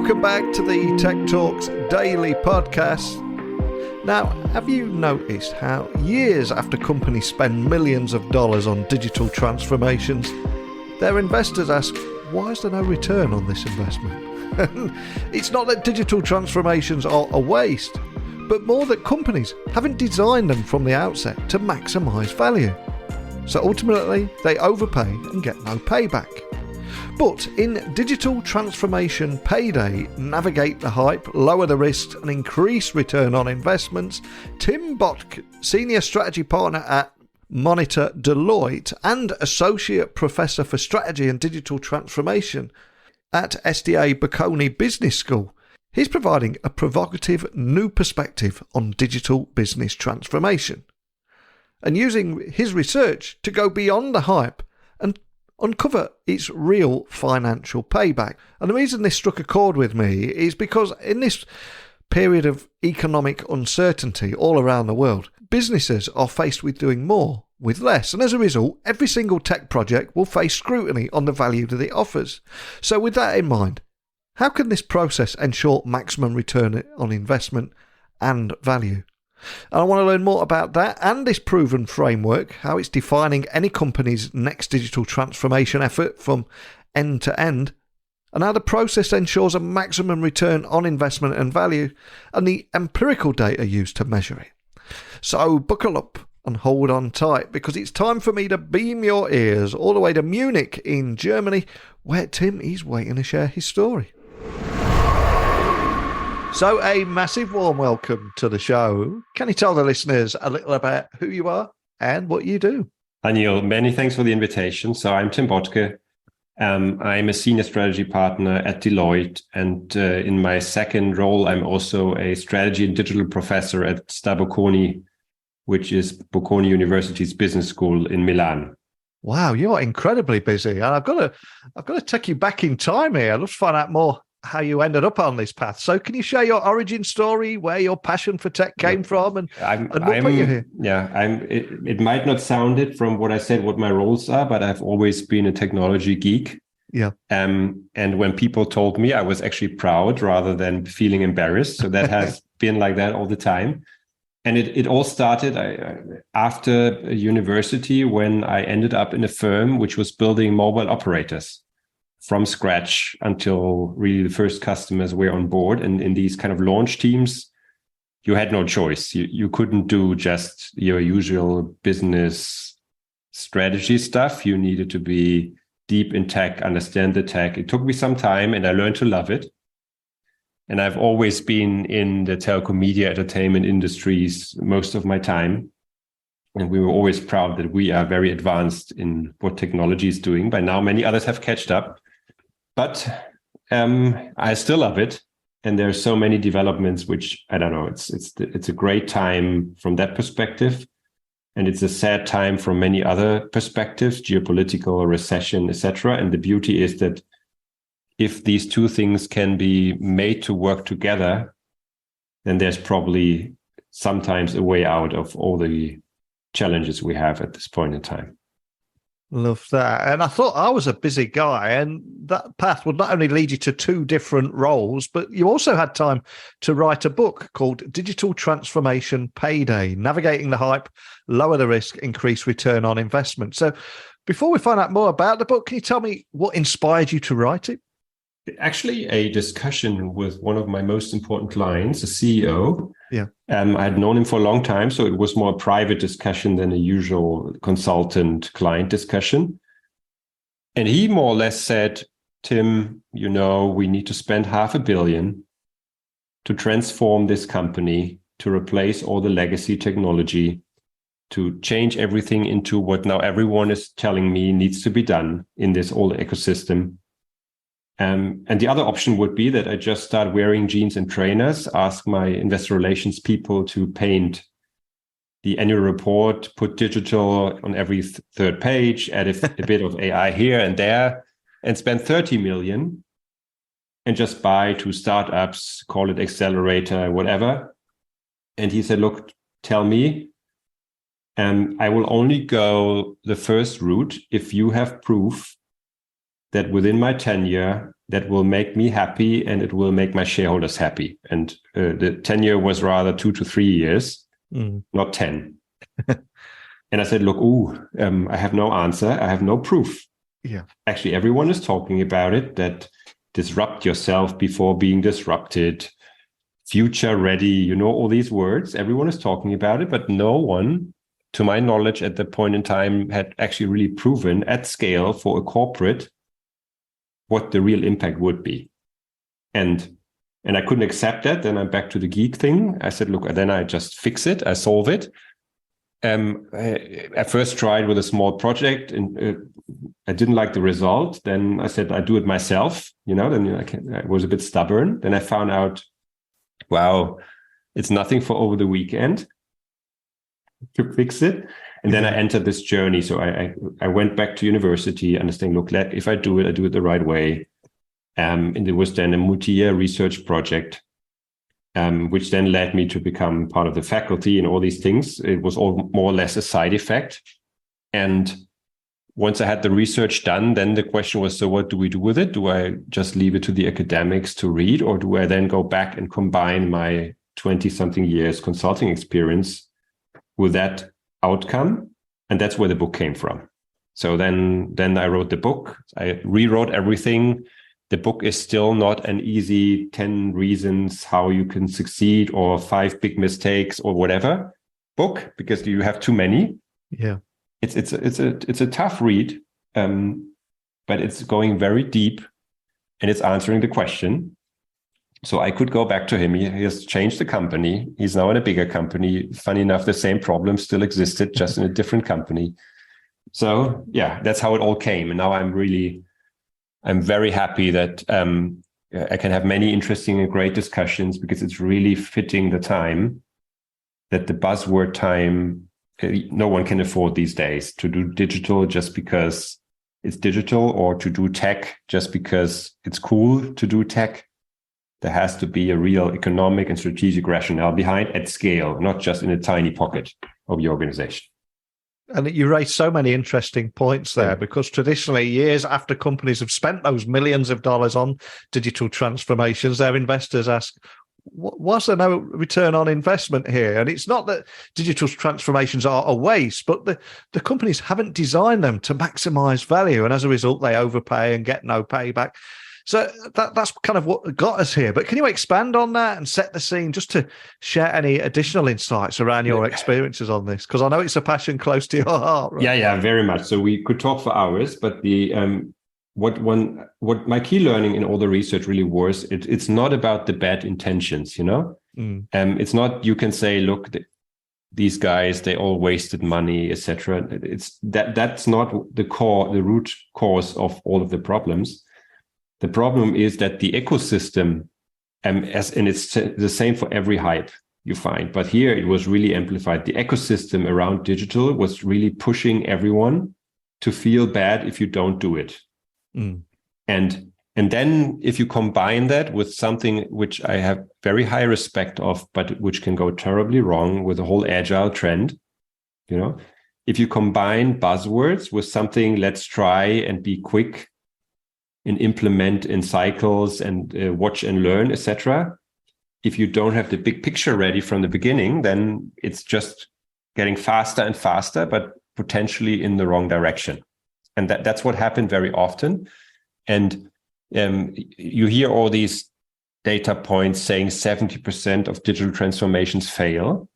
welcome back to the Tech Talks Daily Podcast. Now, have you noticed how years after companies spend millions of dollars on digital transformations, their investors ask, why is there no return on this investment? It's not that digital transformations are a waste, but more that companies haven't designed them from the outset to maximise value. So ultimately, they overpay and get no payback. But in Digital Transformation Payday, Navigate the Hype, Lower the Risks and Increase Return on Investments, Tim Bottke, Senior Strategy Partner at Monitor Deloitte and Associate Professor for Strategy and Digital Transformation at SDA Bocconi Business School, he's providing a provocative new perspective on digital business transformation and using his research to go beyond the hype and uncover its real financial payback. And the reason this struck a chord with me is because in this period of economic uncertainty all around the world, businesses are faced with doing more with less. And as a result, every single tech project will face scrutiny on the value that it offers. So with that in mind, how can this process ensure maximum return on investment and value? And I want to learn more about that and this proven framework, how it's defining any company's next digital transformation effort from end to end, and how the process ensures a maximum return on investment and value, and the empirical data used to measure it. So buckle up and hold on tight, because it's time for me to beam your ears all the way to Munich in Germany, where Tim is waiting to share his story. So a massive warm welcome to the show. Can you tell the listeners a little about who you are and what you do? Anil, many thanks for the invitation. So I'm Tim Bottke. I'm a senior strategy partner at Deloitte. And in my second role, I'm also a strategy and digital professor at SDA Bocconi, which is Bocconi University's business school in Milan. Wow, you're incredibly busy. And I've got to take you back in time here. I'd love to find out more how you ended up on this path. So can you share your origin story, where your passion for tech came from, and what put you here? Yeah, it might not sound it from what I said, what my roles are, but I've always been a technology geek. Yeah. And when people told me, I was actually proud rather than feeling embarrassed. So that has been like that all the time. And it all started after university, when I ended up in a firm which was building mobile operators from scratch until really the first customers were on board. And in these kind of launch teams, you had no choice. You couldn't do just your usual business strategy stuff. You needed to be deep in tech, understand the tech. It took me some time and I learned to love it. And I've always been in the telecom media entertainment industries most of my time. And we were always proud that we are very advanced in what technology is doing. By now, many others have catched up. But I still love it. And there are so many developments, which, I don't know, it's a great time from that perspective. And it's a sad time from many other perspectives, geopolitical, recession, etc. And the beauty is that if these two things can be made to work together, then there's probably sometimes a way out of all the challenges we have at this point in time. Love that. And I thought I was a busy guy, and that path would not only lead you to two different roles, but you also had time to write a book called Digital Transformation Payday, Navigating the Hype, Lower the Risk, Increase Return on Investment. So before we find out more about the book, can you tell me what inspired you to write it? Actually, a discussion with one of my most important clients, a CEO. Yeah. I had known him for a long time, so it was more a private discussion than a usual consultant-client discussion. And he more or less said, Tim, we need to spend $500 million to transform this company, to replace all the legacy technology, to change everything into what now everyone is telling me needs to be done in this old ecosystem. And the other option would be that I just start wearing jeans and trainers, ask my investor relations people to paint the annual report, put digital on every third page, add a bit of AI here and there, and spend 30 million and just buy two startups, call it accelerator, whatever. And he said, look, tell me, I will only go the first route if you have proof that within my tenure, that will make me happy and it will make my shareholders happy. And the tenure was rather 2 to 3 years, not 10. And I said, look, I have no answer. I have no proof. Yeah. Actually, everyone is talking about it, that disrupt yourself before being disrupted, future ready, all these words. Everyone is talking about it, but no one, to my knowledge at that point in time, had actually really proven at scale for a corporate what the real impact would be. And I couldn't accept that. Then I'm back to the geek thing. I said, look, then I just fix it. I solve it. I first tried with a small project and I didn't like the result. Then I said, I do it myself. Then I was a bit stubborn. Then I found out, wow, it's nothing for over the weekend to fix it. And then I entered this journey. So I went back to university, understanding, look, if I do it the right way. And it was then a multi-year research project, which then led me to become part of the faculty and all these things. It was all more or less a side effect. And once I had the research done, then the question was, so what do we do with it? Do I just leave it to the academics to read, or do I then go back and combine my 20-something years consulting experience with that outcome? And that's where the book came from. So then I wrote the book. I rewrote everything. The book is still not an easy 10 reasons how you can succeed or 5 big mistakes or whatever book, because you have too many. Yeah. It's a tough read, but it's going very deep and it's answering the question. So I could go back to him. He has changed the company. He's now in a bigger company. Funny enough, the same problem still existed, just in a different company. So yeah, that's how it all came. And now I'm very happy that I can have many interesting and great discussions, because it's really fitting the time, that the buzzword time, no one can afford these days to do digital just because it's digital, or to do tech just because it's cool to do tech. There has to be a real economic and strategic rationale behind at scale, not just in a tiny pocket of your organization. And you raise so many interesting points there, because traditionally, years after companies have spent those millions of dollars on digital transformations, their investors ask, was there no return on investment here? And it's not that digital transformations are a waste, but the companies haven't designed them to maximize value. And as a result, they overpay and get no payback. So that's kind of what got us here. But can you expand on that and set the scene, just to share any additional insights around your experiences on this? Because I know it's a passion close to your heart. Right? Yeah, very much. So we could talk for hours, but what my key learning in all the research really was, it's not about the bad intentions, It's not, you can say, look, these guys, they all wasted money, etc. That's not the root cause of all of the problems. The problem is that the ecosystem, and it's the same for every hype you find, but here it was really amplified. The ecosystem around digital was really pushing everyone to feel bad if you don't do it. And then if you combine that with something which I have very high respect of, but which can go terribly wrong, with the whole agile trend, if you combine buzzwords with something, let's try and be quick and implement in cycles and watch and learn, etc. If you don't have the big picture ready from the beginning, then it's just getting faster and faster, but potentially in the wrong direction. And that's what happened very often. And you hear all these data points saying 70% of digital transformations fail.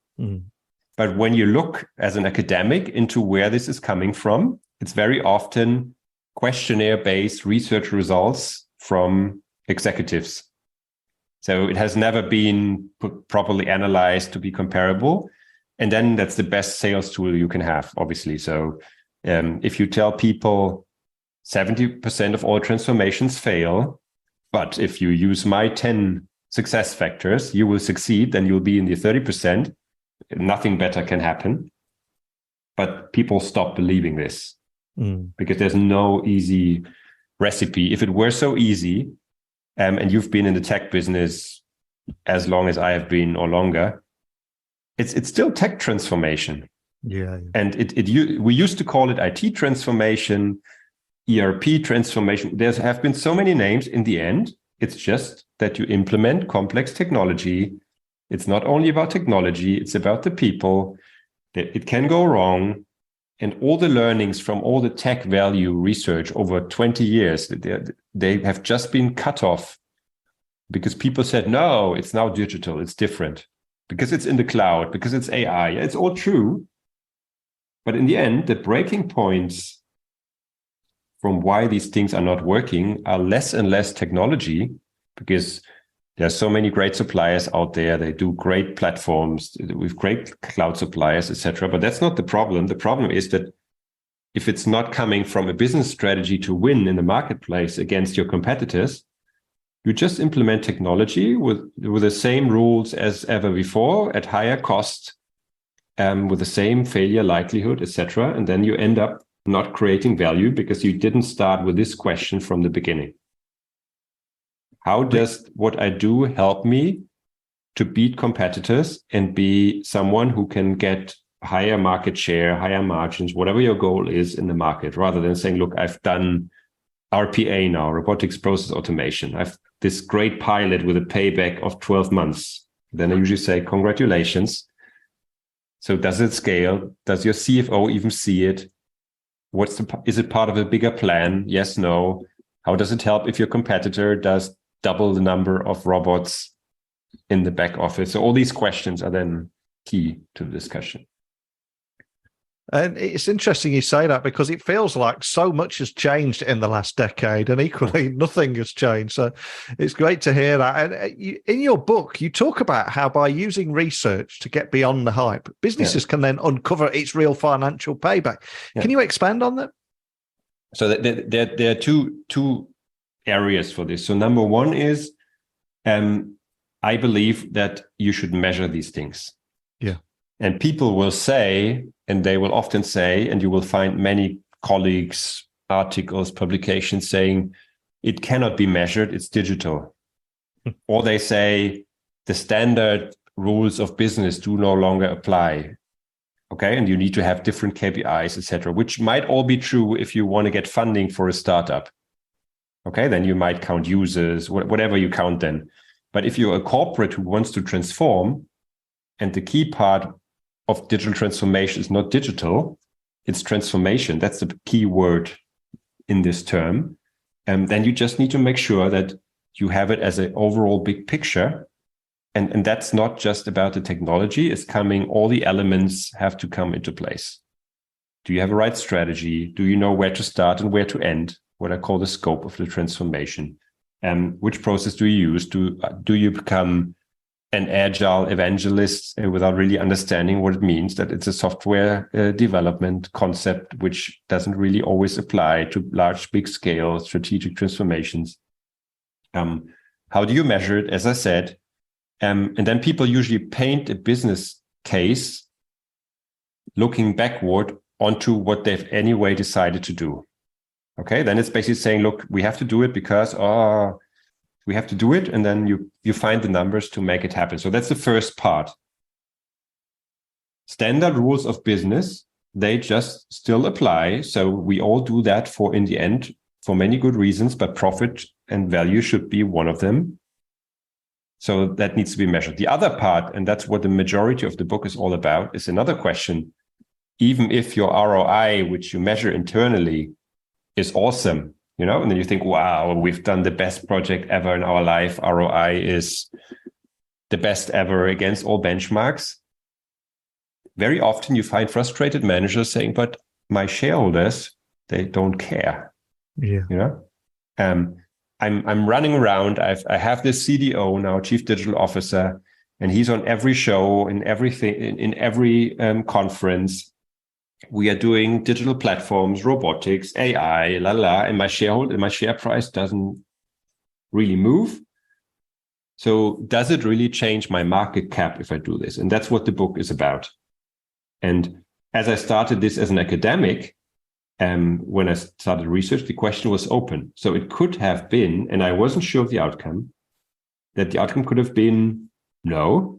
But when you look as an academic into where this is coming from, it's very often questionnaire-based research results from executives. So it has never been properly analyzed to be comparable. And then that's the best sales tool you can have, obviously. So if you tell people 70% of all transformations fail, but if you use my 10 success factors, you will succeed, then you'll be in the 30%. Nothing better can happen. But people stop believing this. Because there's no easy recipe. If it were so easy, and you've been in the tech business as long as I have been or longer, it's still tech transformation. Yeah. And we used to call it IT transformation. ERP transformation. There have been so many names. In the end, it's just that you implement complex technology. It's not only about technology, it's about the people. It can go wrong. And all the learnings from all the tech value research over 20 years, they have just been cut off because people said, no, it's now digital, it's different, because it's in the cloud, because it's AI. It's all true. But in the end, the breaking points from why these things are not working are less and less technology, because there are so many great suppliers out there. They do great platforms with great cloud suppliers, etc. But that's not the problem. The problem is that if it's not coming from a business strategy to win in the marketplace against your competitors, you just implement technology with the same rules as ever before at higher cost, with the same failure likelihood, etc. And then you end up not creating value because you didn't start with this question from the beginning. How does what I do help me to beat competitors and be someone who can get higher market share, higher margins, whatever your goal is in the market, rather than saying, look, I've done RPA now, robotics process automation. I've this great pilot with a payback of 12 months. Then I usually say, congratulations. So does it scale? Does your CFO even see it? Is it part of a bigger plan? Yes, no. How does it help if your competitor does double the number of robots in the back office? So all these questions are then key to the discussion. And it's interesting you say that, because it feels like so much has changed in the last decade, and equally nothing has changed. So it's great to hear that. And in your book, you talk about how by using research to get beyond the hype, businesses can then uncover its real financial payback. Can you expand on that? So there are two areas for this. So number one is, I believe that you should measure these things. Yeah. And people will say, and they will often say, and you will find many colleagues, articles, publications saying it cannot be measured, it's digital. Or they say the standard rules of business do no longer apply. Okay, and you need to have different KPIs, etc., which might all be true if you want to get funding for a startup. Okay, then you might count users, whatever you count then. But if you're a corporate who wants to transform, and the key part of digital transformation is not digital, it's transformation. That's the key word in this term. And then you just need to make sure that you have it as an overall big picture. And that's not just about the technology. It's coming, all the elements have to come into place. Do you have a right strategy? Do you know where to start and where to end? What I call the scope of the transformation. Which process do you use? Do you become an agile evangelist without really understanding what it means, that it's a software development concept, which doesn't really always apply to large, big scale strategic transformations? How do you measure it? As I said, and then people usually paint a business case looking backward onto what they've anyway decided to do. Okay, then it's basically saying, look, we have to do it because we have to do it, and then you find the numbers to make it happen. So that's the first part. Standard rules of business, they just still apply. So we all do that in the end, for many good reasons, but profit and value should be one of them. So that needs to be measured. The other part, and that's what the majority of the book is all about, is another question. Even if your ROI, which you measure internally, is awesome, and then you think, wow, we've done the best project ever in our life. ROI is the best ever against all benchmarks. Very often you find frustrated managers saying, but my shareholders, they don't care. Yeah. I'm running around. I have this CDO now, Chief Digital Officer, and he's on every show, in everything, in every conference. We are doing digital platforms, robotics, AI, and my share price doesn't really move. So does it really change my market cap if I do this? And that's what the book is about. And as I started this as an academic, when I started research, the question was open. So it could have been, and I wasn't sure of the outcome, that the outcome could have been no.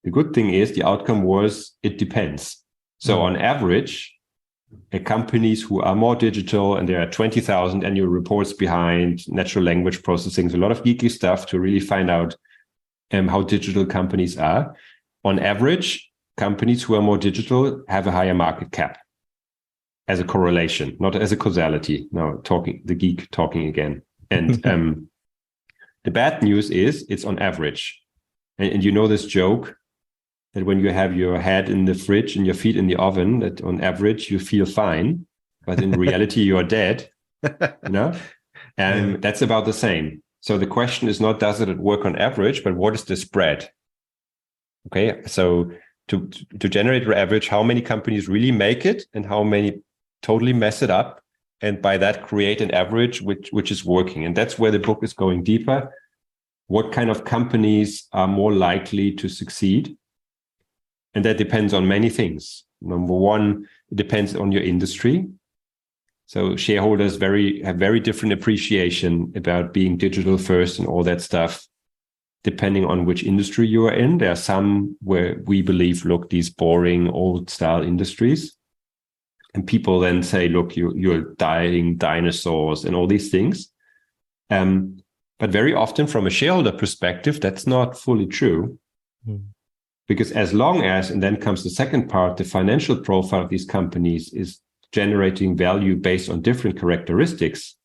The good thing is the outcome was, it depends. So on average, companies who are more digital, and there are 20,000 annual reports behind, natural language processing, a lot of geeky stuff to really find out how digital companies are. On average, companies who are more digital have a higher market cap as a correlation, not as a causality. Now, the geek talking again. And the bad news is it's on average. And you know this joke that when you have your head in the fridge and your feet in the oven, that on average you feel fine, but in reality you're dead. And that's about the same. So the question is not, does it work on average, but what is the spread? Okay, so to generate your average, how many companies really make it and how many totally mess it up, and by that create an average which is working. And that's where the book is going deeper. What kind of companies are more likely to succeed? And that depends on many things. Number one, it depends on your industry. So shareholders have very different appreciation about being digital first and all that stuff, depending on which industry you are in. There are some where we believe, look, these boring old style industries. And people then say, look, you're dying dinosaurs and all these things. But very often from a shareholder perspective, that's not fully true. Because as long as, and then comes the second part, the financial profile of these companies is generating value based on different characteristics.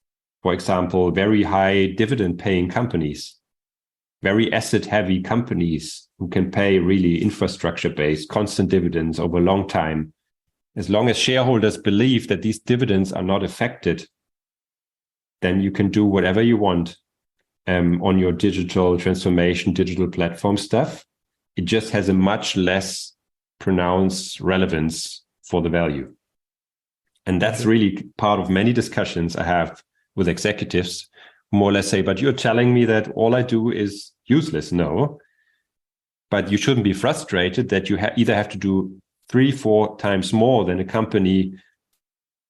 For example, very high dividend paying companies, very asset heavy companies who can pay really infrastructure based, constant dividends over a long time. As long as shareholders believe that these dividends are not affected, then you can do whatever you want on your digital transformation, digital platform stuff. It just has a much less pronounced relevance for the value. And that's really part of many discussions I have with executives who more or less say, but you're telling me that all I do is useless. No, but you shouldn't be frustrated that you either have to do 3-4 times more than a company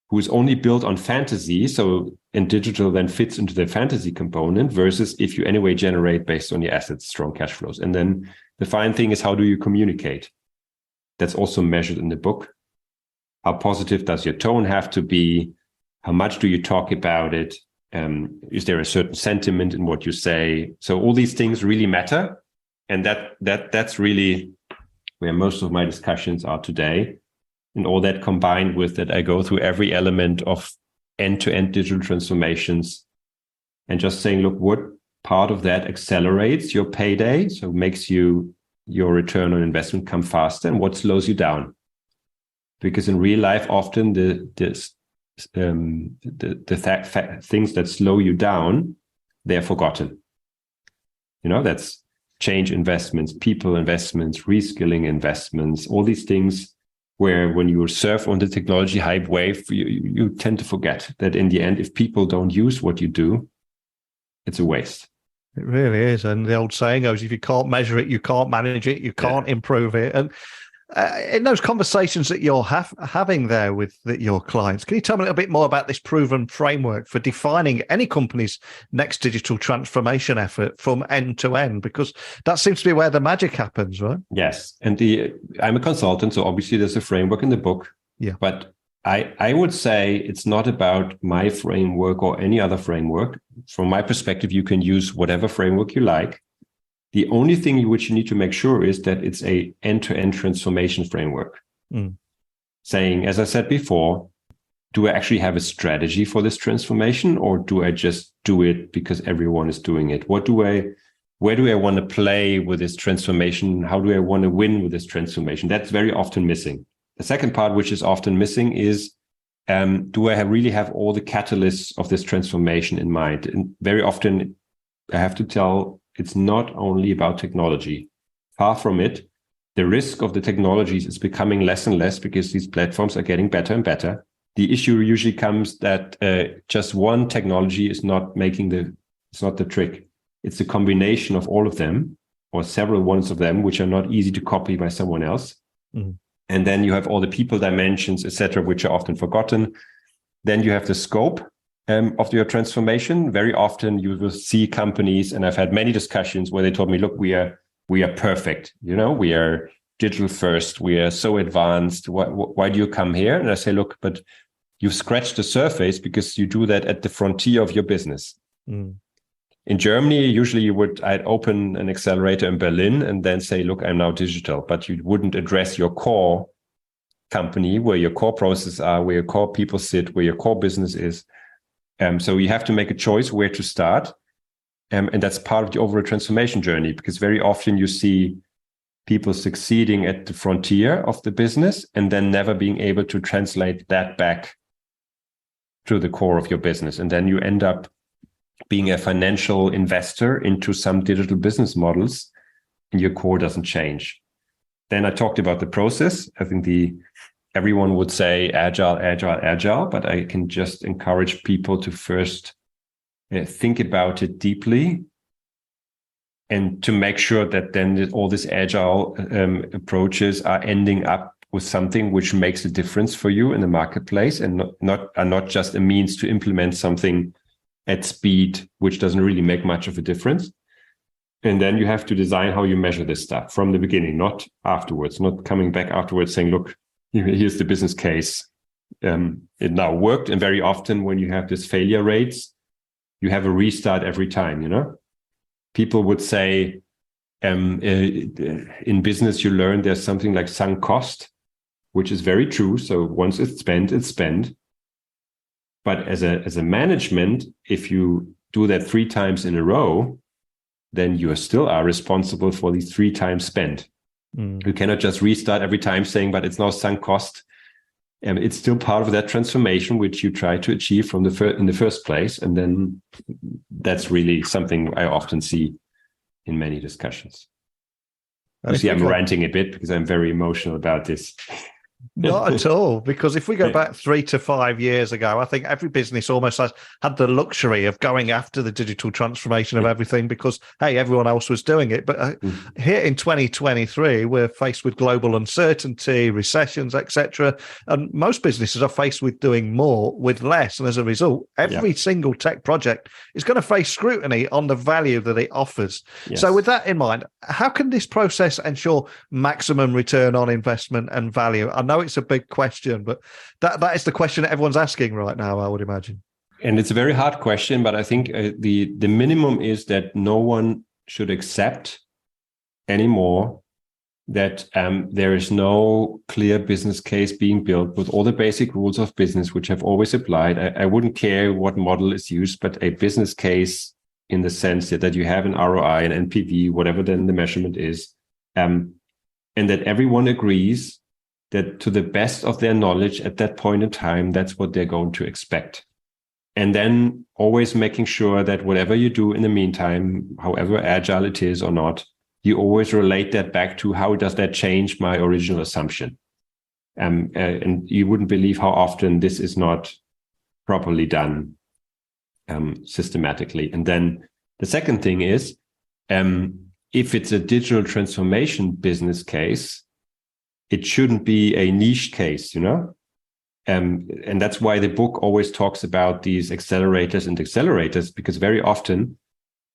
who is only built on fantasy. So in digital then fits into the fantasy component versus if you anyway generate based on your assets, strong cash flows. And then the fine thing is, how do you communicate? That's also measured in the book. How positive does your tone have to be? How much do you talk about it? Is there a certain sentiment in what you say? So all these things really matter. And that's really where most of my discussions are today. And all that combined with that, I go through every element of end-to-end digital transformations and just saying, look, what part of that accelerates your payday, so makes your return on investment come faster, and what slows you down? Because in real life, often the things that slow you down, they're forgotten. That's change investments, people investments, reskilling investments, all these things where when you surf on the technology hype wave, you tend to forget that in the end, if people don't use what you do, it's a waste. It really is. And the old saying goes, if you can't measure it, you can't manage it, you can't improve it. And in those conversations that you're having there with your clients, can you tell me a little bit more about this proven framework for defining any company's next digital transformation effort from end to end? Because that seems to be where the magic happens, right? Yes. And I'm a consultant, so obviously there's a framework in the book. Yeah. But I would say it's not about my framework or any other framework. From my perspective, you can use whatever framework you like. The only thing which you need to make sure is that it's a end-to-end transformation framework. Saying, as I said before, do I actually have a strategy for this transformation, or do I just do it because everyone is doing it? Where do I want to play with this transformation? How do I want to win with this transformation? That's very often missing. The second part, which is often missing, is do I really have all the catalysts of this transformation in mind? And very often I have to tell, it's not only about technology. Far from it. The risk of the technologies is becoming less and less because these platforms are getting better and better. The issue usually comes that just one technology is not it's not the trick. It's a combination of all of them, or several ones of them, which are not easy to copy by someone else. And then you have all the people dimensions, etc., which are often forgotten. Then you have the scope of your transformation. Very often you will see companies, and I've had many discussions where they told me, look, we are perfect. We are digital first. We are so advanced. Why do you come here? And I say, look, but you've scratched the surface because you do that at the frontier of your business. Mm. In Germany, usually I'd open an accelerator in Berlin and then say, look, I'm now digital, but you wouldn't address your core company, where your core processes are, where your core people sit, where your core business is. So you have to make a choice where to start. And that's part of the overall transformation journey, because very often you see people succeeding at the frontier of the business and then never being able to translate that back to the core of your business. And then you end up being a financial investor into some digital business models and your core doesn't change. Then I talked about the process. I think everyone would say agile, but I can just encourage people to first think about it deeply and to make sure that then all these agile approaches are ending up with something which makes a difference for you in the marketplace and are not just a means to implement something at speed, which doesn't really make much of a difference. And then you have to design how you measure this stuff from the beginning, not afterwards, not coming back afterwards saying, look, here's the business case. It now worked. And very often when you have this failure rates, you have a restart every time, People would say, in business, you learn there's something like sunk cost, which is very true. So once it's spent, it's spent. But as a management, if you do that 3 times in a row, then you still are responsible for these 3 times spent. You cannot just restart every time saying, but it's now sunk cost. It's still part of that transformation which you try to achieve in the first place. And then that's really something I often see in many discussions. You see, I'm ranting a bit because I'm very emotional about this. Not at all, because if we go back 3 to 5 years ago, I think every business almost had the luxury of going after the digital transformation of everything because, hey, everyone else was doing it. But here in 2023, we're faced with global uncertainty, recessions, etc. And most businesses are faced with doing more with less. And as a result, every single tech project is going to face scrutiny on the value that it offers. Yes. So with that in mind, how can this process ensure maximum return on investment and value? I know it's a big question, but that is the question that everyone's asking right now, I would imagine. And it's a very hard question, but I think the minimum is that no one should accept anymore that there is no clear business case being built with all the basic rules of business, which have always applied. I wouldn't care what model is used, but a business case in the sense that you have an ROI, an NPV, whatever then the measurement is, and that everyone agrees that to the best of their knowledge at that point in time, that's what they're going to expect. And then always making sure that whatever you do in the meantime, however agile it is or not, you always relate that back to how does that change my original assumption? And you wouldn't believe how often this is not properly done systematically. And then the second thing is, if it's a digital transformation business case, it shouldn't be a niche case, and that's why the book always talks about these accelerators and accelerators, because very often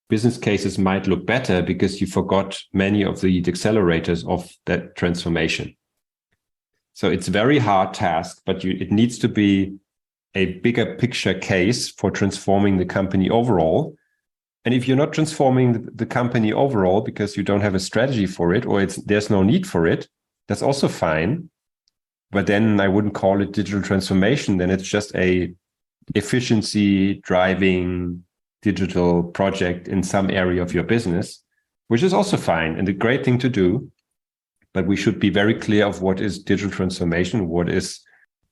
business cases might look better because you forgot many of the accelerators of that transformation. So it's a very hard task, but it needs to be a bigger picture case for transforming the company overall. And if you're not transforming the company overall because you don't have a strategy for it, or there's no need for it, that's also fine. But then I wouldn't call it digital transformation. Then it's just a efficiency driving digital project in some area of your business, which is also fine and a great thing to do. But we should be very clear of what is digital transformation, what is,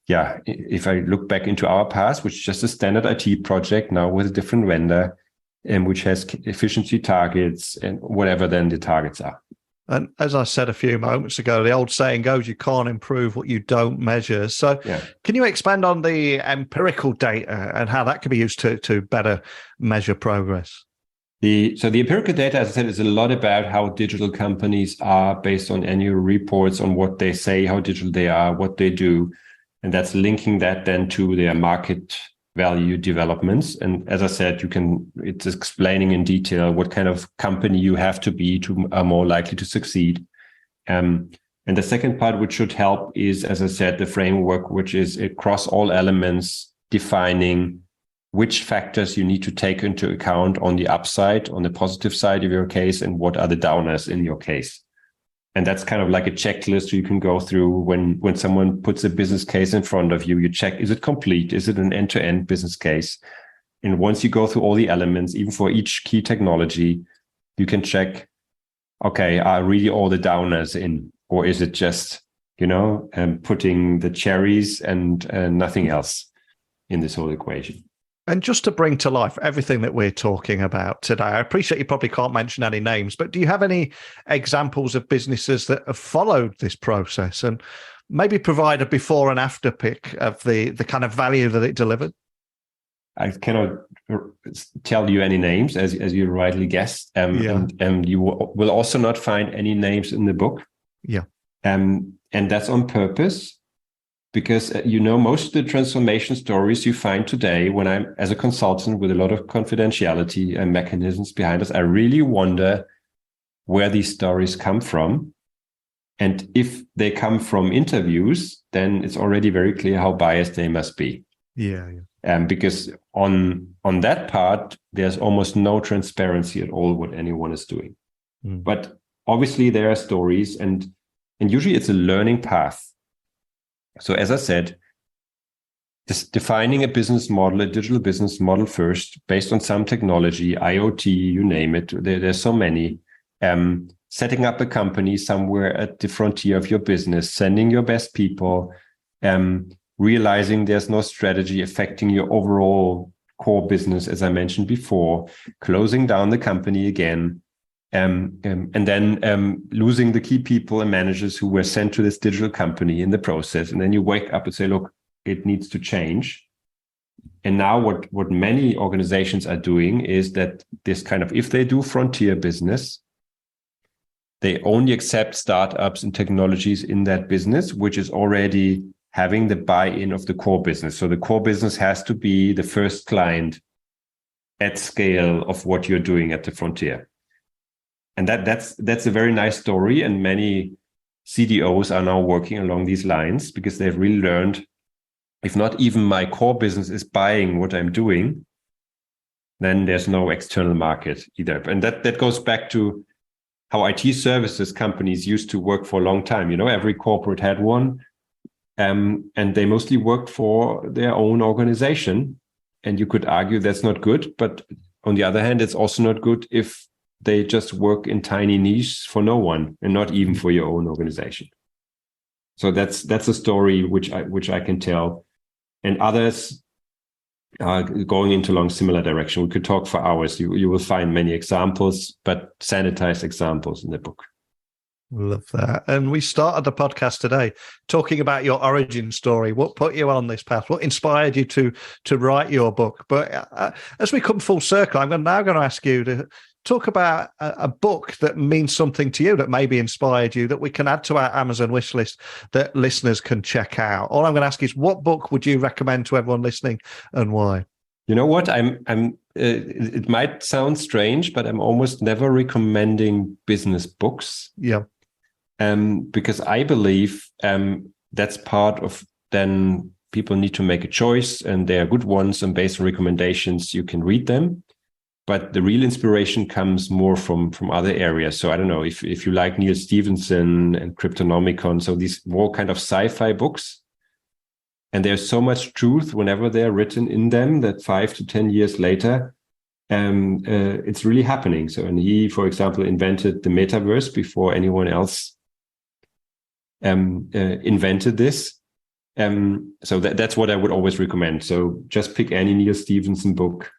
if I look back into our past, which is just a standard IT project now with a different vendor and which has efficiency targets and whatever then the targets are. And as I said a few moments ago, the old saying goes, you can't improve what you don't measure. So can you expand on the empirical data and how that can be used to better measure progress? So the empirical data, as I said, is a lot about how digital companies are based on annual reports on what they say, how digital they are, what they do. And that's linking that then to their market value developments. And as I said, it's explaining in detail what kind of company you have to be to are more likely to succeed. And the second part, which should help, is, as I said, the framework, which is across all elements, defining which factors you need to take into account on the upside, on the positive side of your case, and what are the downers in your case. And that's kind of like a checklist you can go through when someone puts a business case in front of you. You check, is it complete? Is it an end-to-end business case? And once you go through all the elements, even for each key technology, you can check, okay, are really all the downers in? Or is it just, putting the cherries and nothing else in this whole equation? And just to bring to life everything that we're talking about today, I appreciate you probably can't mention any names, but do you have any examples of businesses that have followed this process and maybe provide a before and after pic of the kind of value that it delivered? I cannot tell you any names, as you rightly guessed. And you will also not find any names in the book. Yeah. And that's on purpose. Because, most of the transformation stories you find today, when I'm as a consultant with a lot of confidentiality and mechanisms behind us, I really wonder where these stories come from. And if they come from interviews, then it's already very clear how biased they must be. Yeah. Because on that part, there's almost no transparency at all what anyone is doing. Mm. But obviously there are stories, and usually it's a learning path. So as I said, defining a business model, a digital business model first, based on some technology, IoT, you name it, there's so many. Setting up a company somewhere at the frontier of your business, sending your best people, realizing there's no strategy affecting your overall core business, as I mentioned before, closing down the company again, and then losing the key people and managers who were sent to this digital company in the process. And then you wake up and say, look, it needs to change. And now what many organizations are doing is that this kind of, if they do frontier business, they only accept startups and technologies in that business, which is already having the buy-in of the core business. So the core business has to be the first client at scale of what you're doing at the frontier. And that's a very nice story. And many CDOs are now working along these lines because they've really learned, if not even my core business is buying what I'm doing, then there's no external market either. And that goes back to how IT services companies used to work for a long time. Every corporate had one, and they mostly worked for their own organization. And you could argue that's not good. But on the other hand, it's also not good if they just work in tiny niches for no one and not even for your own organization. So that's a story which I can tell. And others are going into along similar direction. We could talk for hours. You will find many examples, but sanitized examples in the book. Love that. And we started the podcast today talking about your origin story. What put you on this path? What inspired you to write your book? But as we come full circle, I'm now going to ask you to talk about a book that means something to you, that maybe inspired you, that we can add to our Amazon wish list that listeners can check out. All I'm going to ask is, what book would you recommend to everyone listening and why? You know what? It might sound strange, but I'm almost never recommending business books. Yeah. Because I believe that's part of, then people need to make a choice, and they are good ones, and based on recommendations, you can read them. But the real inspiration comes more from other areas. So I don't know if you like Neil Stephenson and Cryptonomicon, so these more kind of sci-fi books. And there's so much truth whenever they're written in them that 5 to 10 years later, it's really happening. So, and he, for example, invented the metaverse before anyone else invented this. So that's what I would always recommend. So just pick any Neil Stephenson book,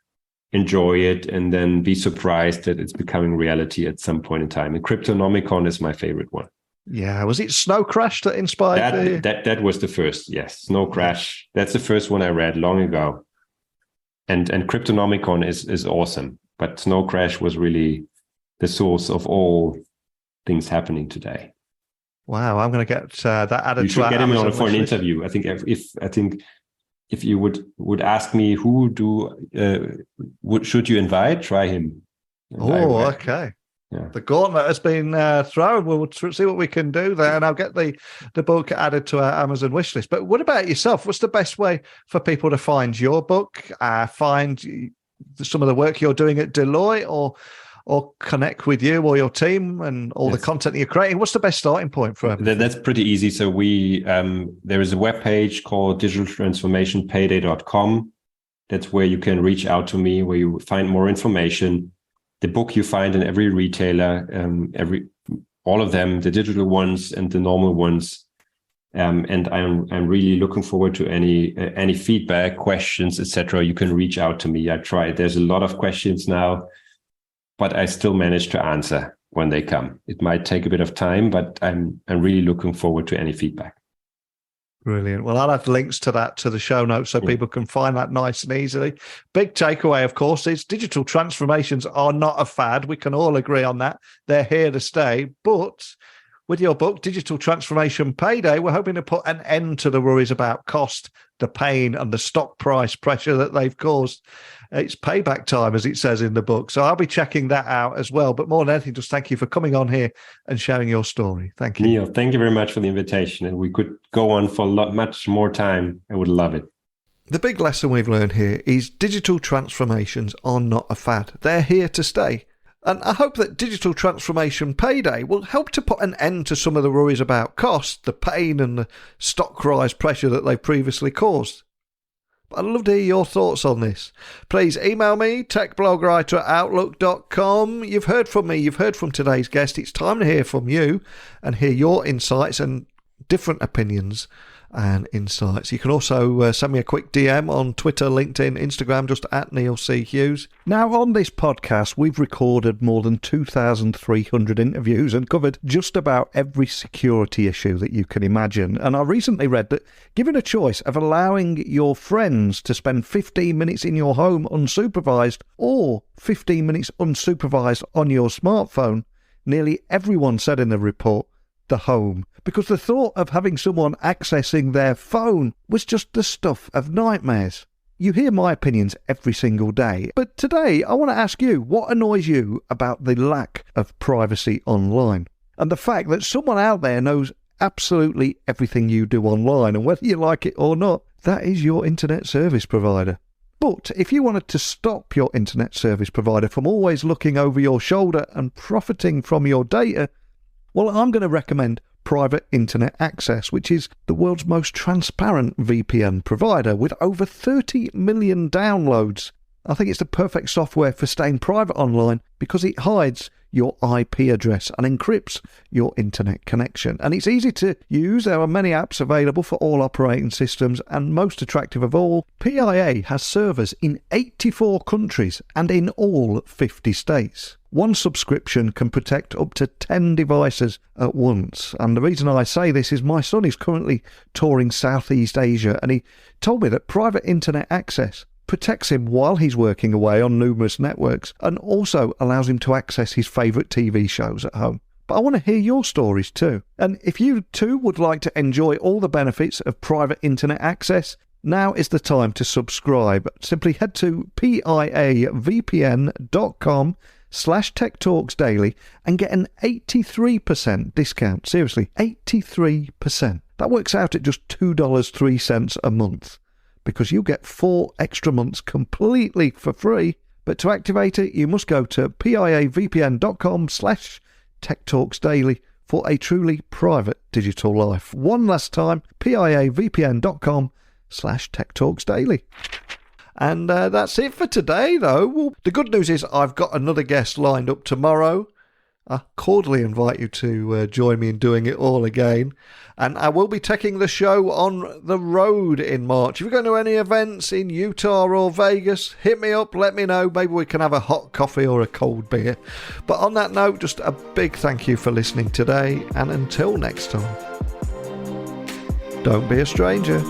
enjoy it, and then be surprised that it's becoming reality at some point in time. And Cryptonomicon is my favorite one. Yeah. Was it Snow Crash that inspired that was the first, yes. Snow Crash. That's the first one I read long ago. And Cryptonomicon is awesome. But Snow Crash was really the source of all things happening today. Wow, I'm going to get that added to our. You should get him on for an interview. I think if you would ask me should you invite, try him. Oh, okay. Yeah. The gauntlet has been thrown. We'll see what we can do there, and I'll get the book added to our Amazon wish list. But what about yourself? What's the best way for people to find your book, find some of the work you're doing at Deloitte, or connect with you or your team and all the content that you're creating? What's the best starting point for everything? That's pretty easy. So there is a webpage called digitaltransformationpayday.com. That's where you can reach out to me, where you find more information. The book you find in every retailer, all of them, the digital ones and the normal ones. And I'm really looking forward to any feedback, questions, etc. You can reach out to me. I try. There's a lot of questions now, but I still manage to answer when they come. It might take a bit of time, but I'm really looking forward to any feedback. Brilliant. Well, I'll add links to that to the show notes so people can find that nice and easily. Big takeaway, of course, is digital transformations are not a fad. We can all agree on that. They're here to stay. But with your book, Digital Transformation Payday, we're hoping to put an end to the worries about cost, the pain, and the stock price pressure that they've caused. It's payback time, as it says in the book. So I'll be checking that out as well. But more than anything, just thank you for coming on here and sharing your story. Thank you. Neil, thank you very much for the invitation. And we could go on for much more time. I would love it. The big lesson we've learned here is digital transformations are not a fad. They're here to stay. And I hope that Digital Transformation Payday will help to put an end to some of the worries about cost, the pain and the stock rise pressure that they previously caused. But I'd love to hear your thoughts on this. Please email me, techblogwriter@outlook.com. You've heard from me, you've heard from today's guest. It's time to hear from you and hear your insights and different opinions and insights. You can also send me a quick DM on Twitter, LinkedIn, Instagram, just @NeilC.Hughes. Now, on this podcast, we've recorded more than 2,300 interviews and covered just about every security issue that you can imagine. And I recently read that given a choice of allowing your friends to spend 15 minutes in your home unsupervised or 15 minutes unsupervised on your smartphone, nearly everyone said in the report, the home, because the thought of having someone accessing their phone was just the stuff of nightmares. You hear my opinions every single day, but today I want to ask you, what annoys you about the lack of privacy online? And the fact that someone out there knows absolutely everything you do online, and whether you like it or not, that is your internet service provider. But if you wanted to stop your internet service provider from always looking over your shoulder and profiting from your data, well, I'm going to recommend Private Internet Access, which is the world's most transparent VPN provider with over 30 million downloads. I think it's the perfect software for staying private online because it hides your IP address and encrypts your internet connection. And it's easy to use. There are many apps available for all operating systems, and most attractive of all, PIA has servers in 84 countries and in all 50 states. One subscription can protect up to 10 devices at once. And the reason I say this is my son is currently touring Southeast Asia, and he told me that Private Internet Access protects him while he's working away on numerous networks and also allows him to access his favourite TV shows at home. But I want to hear your stories too. And if you too would like to enjoy all the benefits of Private Internet Access, now is the time to subscribe. Simply head to piavpn.com/techtalksdaily and get an 83% discount. Seriously, 83%. That works out at just $2.03 a month, because you get 4 extra months completely for free. But to activate it, you must go to piavpn.com/techtalksdaily for a truly private digital life. One last time, piavpn.com/techtalksdaily. And that's it for today, though. Well, the good news is I've got another guest lined up tomorrow. I cordially invite you to join me in doing it all again. And I will be taking the show on the road in March. If you're going to any events in Utah or Vegas, hit me up, let me know. Maybe we can have a hot coffee or a cold beer. But on that note, just a big thank you for listening today. And until next time, don't be a stranger.